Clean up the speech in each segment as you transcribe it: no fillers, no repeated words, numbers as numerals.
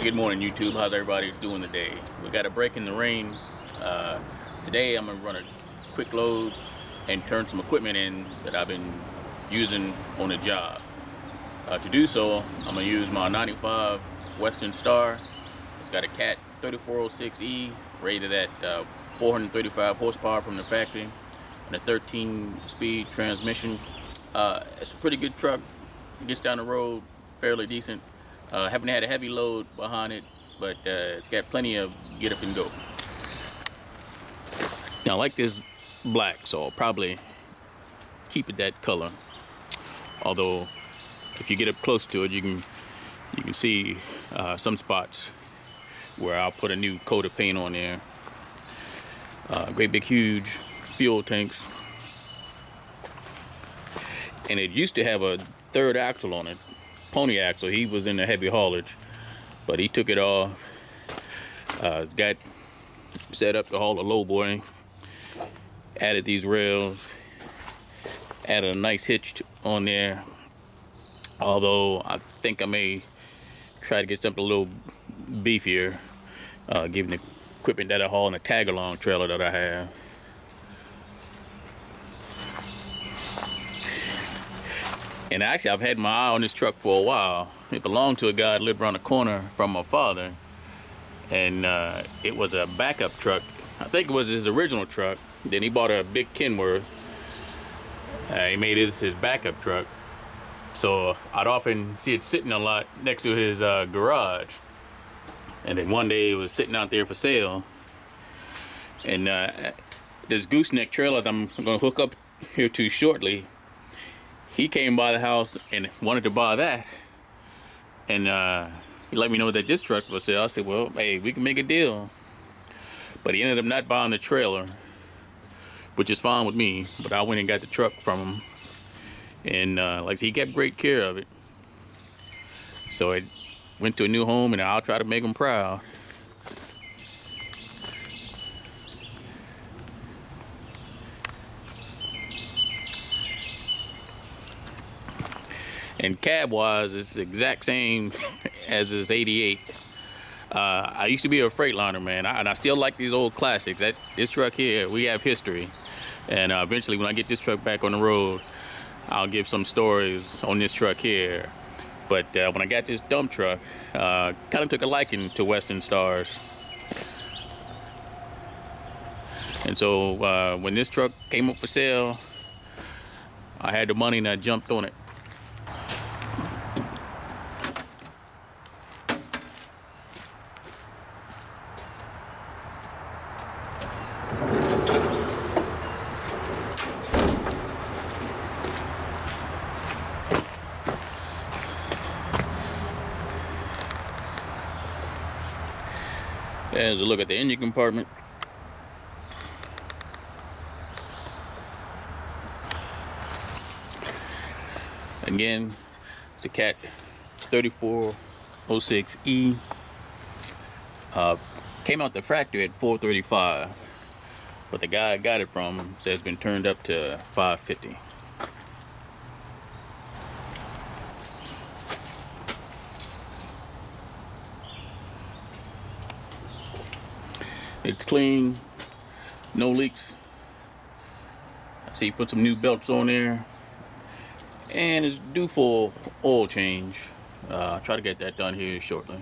Good morning, YouTube. How's everybody doing today? We got a break in the rain. Today I'm gonna run a quick load and turn some equipment in that I've been using on the job. To do so, I'm gonna use my 95 Western Star. It's got a Cat 3406E rated at 435 horsepower from the factory and a 13-speed transmission. It's a pretty good truck. It gets down the road fairly decent. Haven't had a heavy load behind it, but it's got plenty of get up and go. Now I like this black, so I'll probably keep it that color. Although if you get up close to it, you can see some spots where I'll put a new coat of paint on there. Great big huge fuel tanks, and it used to have a third axle on it, pony axle. He was in the heavy haulage, but he took it off. It's got set up to haul a low boy. Added these rails, added a nice hitch on there. Although I think I may try to get something a little beefier, given the equipment that I haul in the tag-along trailer that I have. And actually, I've had my eye on this truck for a while. It belonged to a guy that lived around the corner from my father. And it was a backup truck. I think it was his original truck. Then he bought a big Kenworth. He made it his backup truck. So I'd often see it sitting a lot next to his garage. And then one day it was sitting out there for sale. And this gooseneck trailer that I'm going to hook up here to shortly, he came by the house and wanted to buy that, and he let me know that this truck was sale. I said, well, hey, we can make a deal. But he ended up not buying the trailer, which is fine with me. But I went and got the truck from him, and like I said, he kept great care of it. So it went to a new home, and I'll try to make him proud. And cab-wise, it's the exact same as this 88. I used to be a Freightliner, man, and I still like these old classics. This truck here, we have history. And eventually, when I get this truck back on the road, I'll give some stories on this truck here. But when I got this dump truck, kind of took a liking to Western Stars. And so when this truck came up for sale, I had the money and I jumped on it. There's a look at the engine compartment. Again, it's a Cat 3406E. Came out the factory at 435, but the guy I got it from says it's been turned up to 550. It's clean, no leaks. I see you put some new belts on there, and it's due for oil change. I'll try to get that done here shortly.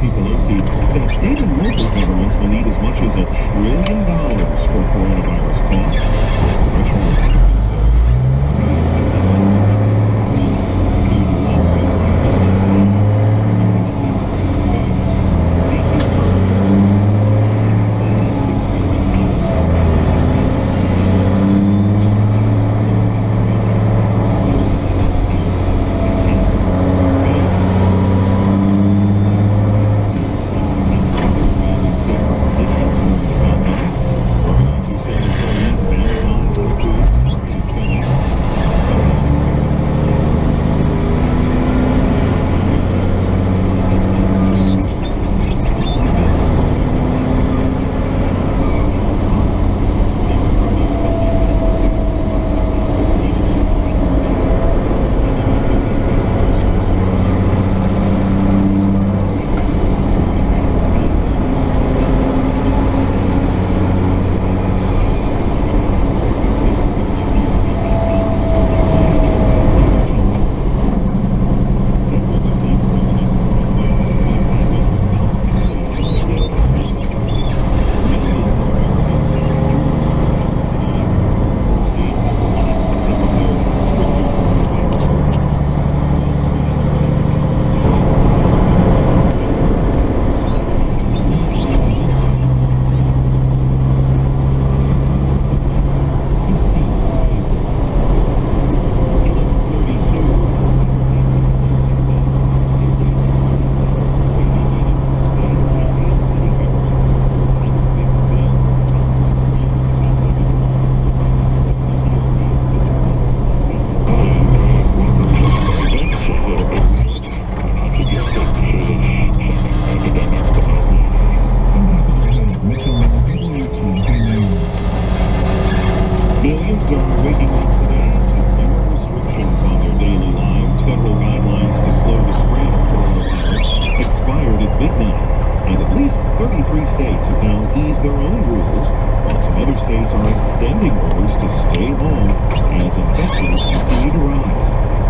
Nancy Pelosi says state and local governments will need as much as $1 trillion for coronavirus costs.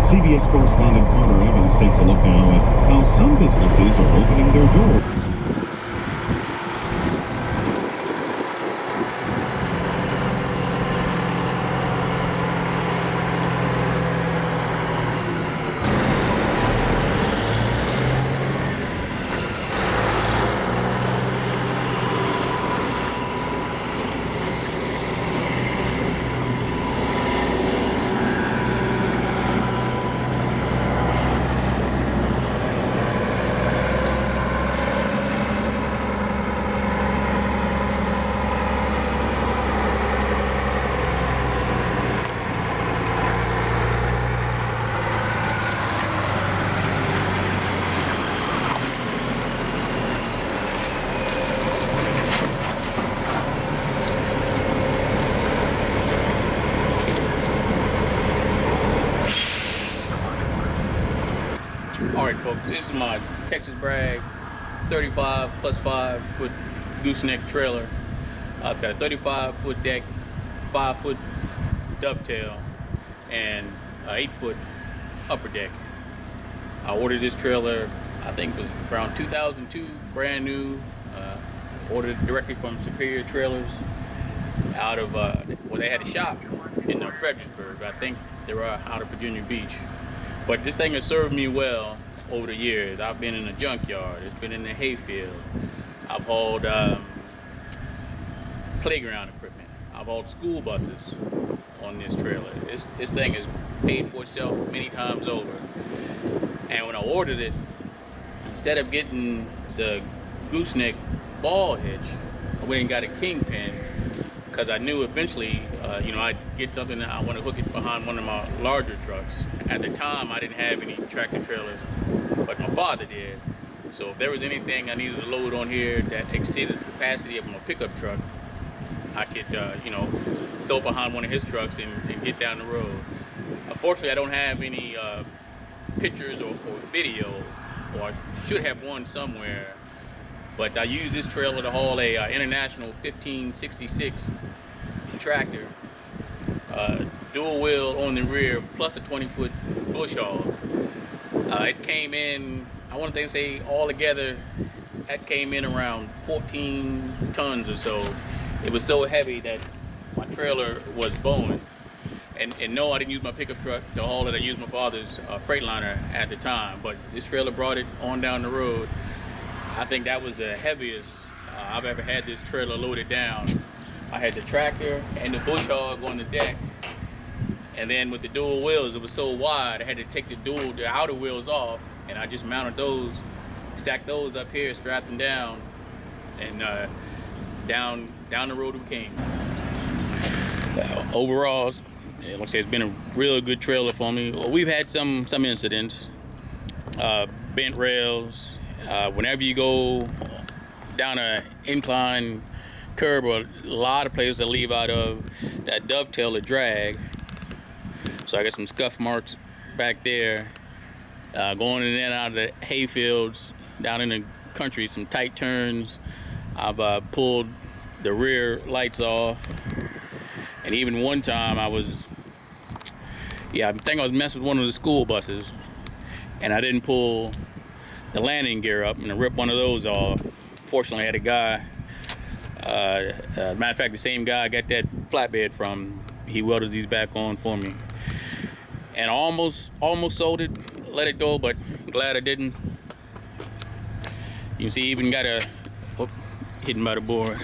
CBS correspondent Carter Evans takes a look now at how some businesses are opening their doors. Alright folks, this is my Texas Brag 35 plus 5 foot gooseneck trailer. It's got a 35 foot deck, 5 foot dovetail, and an 8 foot upper deck. I ordered this trailer, I think it was around 2002, brand new. Ordered it directly from Superior Trailers out of, well, they had a shop in Fredericksburg. I think they were out of Virginia Beach. But this thing has served me well over the years. I've been in a junkyard, it's been in the hayfield, I've hauled playground equipment, I've hauled school buses on this trailer. This thing has paid for itself many times over. And when I ordered it, instead of getting the gooseneck ball hitch, I went and got a kingpin, because I knew eventually, I'd get something that I want to hook it behind one of my larger trucks. At the time, I didn't have any tractor trailers, but my father did. So if there was anything I needed to load on here that exceeded the capacity of my pickup truck, I could, throw it behind one of his trucks and get down the road. Unfortunately, I don't have any pictures or video, or I should have one somewhere. But I used this trailer to haul a International 1566 tractor, dual wheel on the rear, plus a 20-foot Bushhog. It came in, I want to say all together, that came in around 14 tons or so. It was so heavy that my trailer was bowing. And no, I didn't use my pickup truck to haul it. I used my father's Freightliner at the time, but this trailer brought it on down the road. I think that was the heaviest I've ever had this trailer loaded down. I had the tractor and the Bushhog on the deck, and then with the dual wheels, it was so wide, I had to take the outer wheels off, and I just mounted those, stacked those up here, strapped them down, and down the road we came. Overall, like I say, it's been a real good trailer for me. We've had some incidents, bent rails. Whenever you go down an incline curb, or a lot of places that leave out of that dovetail or drag. So I got some scuff marks back there. Going in and out of the hay fields down in the country, some tight turns. I've pulled the rear lights off. And even one time I think I was messing with one of the school buses, and I didn't pull the landing gear up, and I ripped one of those off. Fortunately, I had a guy, matter of fact, the same guy I got that flatbed from, he welded these back on for me. And I almost sold it, let it go, but glad I didn't. You can see, even got hidden by the board.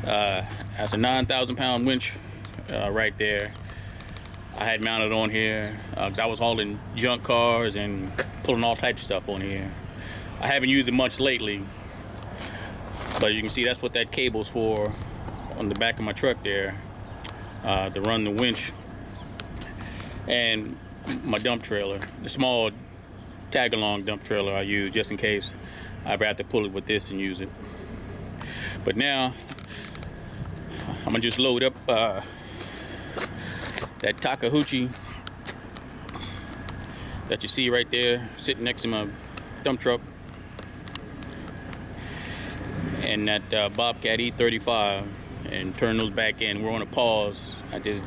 That's a 9,000 pound winch right there. I had mounted on here. I was hauling junk cars and pulling all types of stuff on here. I haven't used it much lately, but you can see that's what that cable's for on the back of my truck there, to run the winch and my dump trailer, the small tag-along dump trailer I use just in case I ever have to pull it with this and use it. But now I'm gonna just load up that Takeuchi that you see right there sitting next to my dump truck, and that Bobcat E35, and turn those back in. We're on a pause at this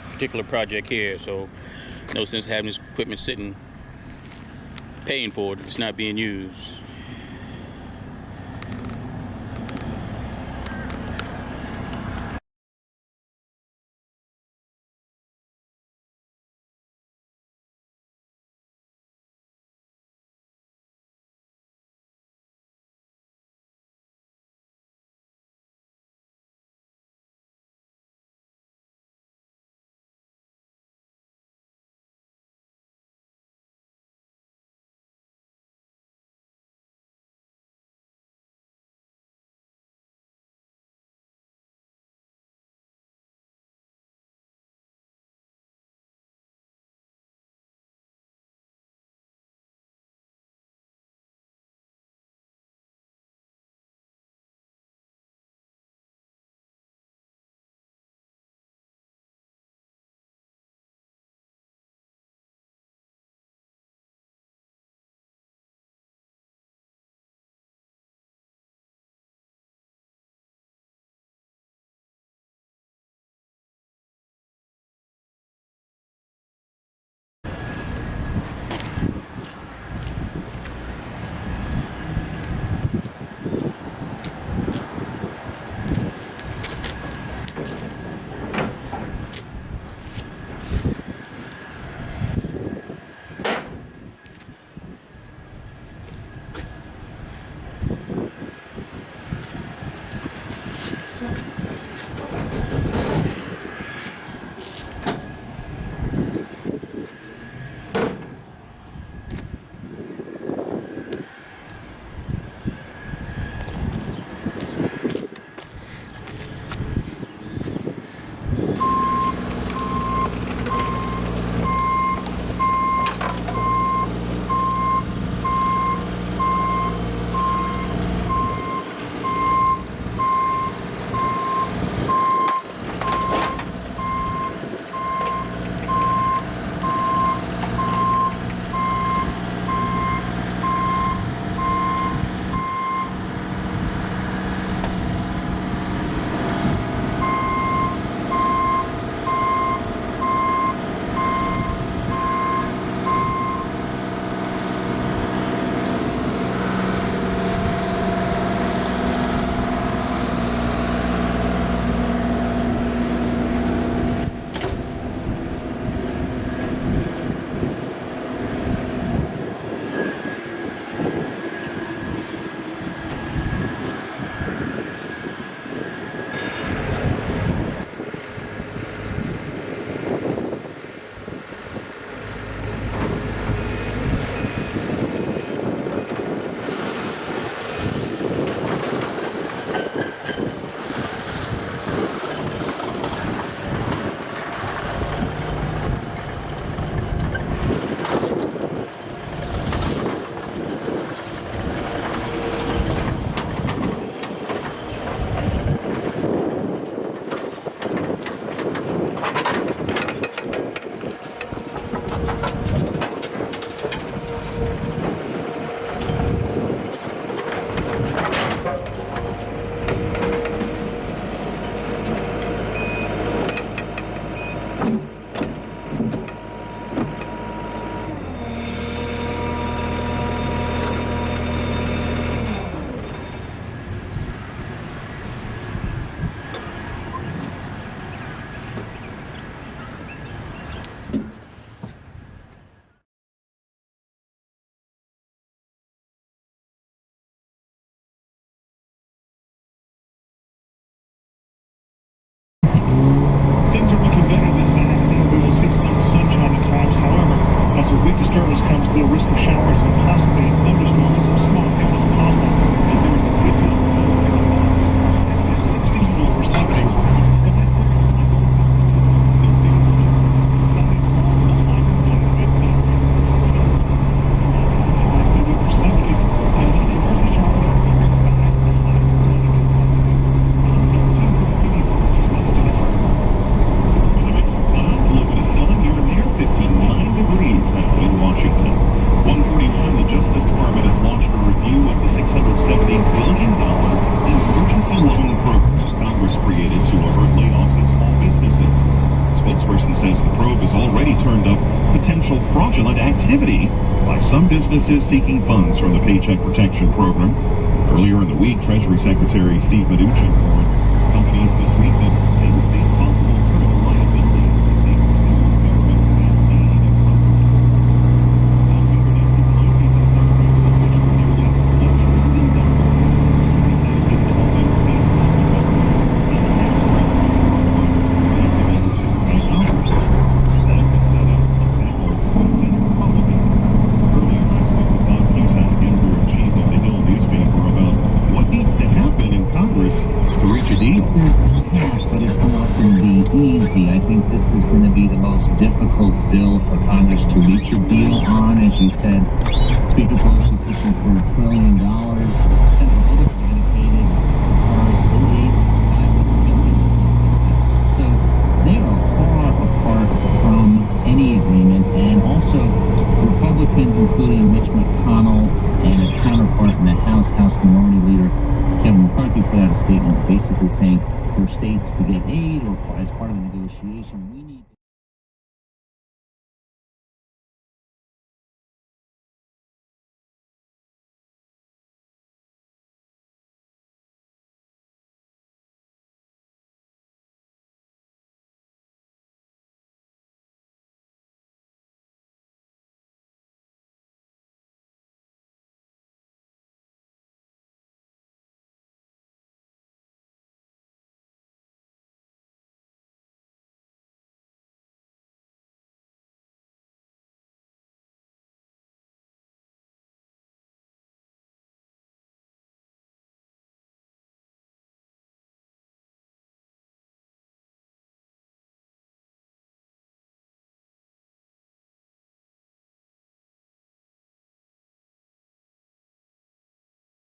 particular project here, so no sense having this equipment sitting paying for it. It's not being used. billion emergency loan program Congress created to avert layoffs in small businesses. Spokesperson says the probe has already turned up potential fraudulent activity by some businesses seeking funds from the Paycheck Protection Program. Earlier in the week, Treasury Secretary Steve Mnuchin warned companies this week that they would face possible criminal liability if they pursue government campaign and Speaker Nancy Pelosi says Democrats will push for nearly $1 trillion to benefit the home and state and local governments in the next round of coronavirus relief by Congress. That could set up a battle with Senate Republicans. Earlier, I spoke with Bob Cusack, editor-in-chief of the Hill newspaper, about what needs to happen in Congress to reach a deal. Yes, but it's not going to be easy. I think this is going to be the most difficult bill for Congress to reach a deal on. As you said, Speaker Pelosi pushing for $1 trillion. Senator Republicans indicated as far as state aid, $500 billion. So they are far apart from any agreement, and also Republicans, including Mitch McConnell and his counterpart in the House Minority Leader Kevin McCarthy, put out a statement basically saying for states to get aid or as part of the negotiation, we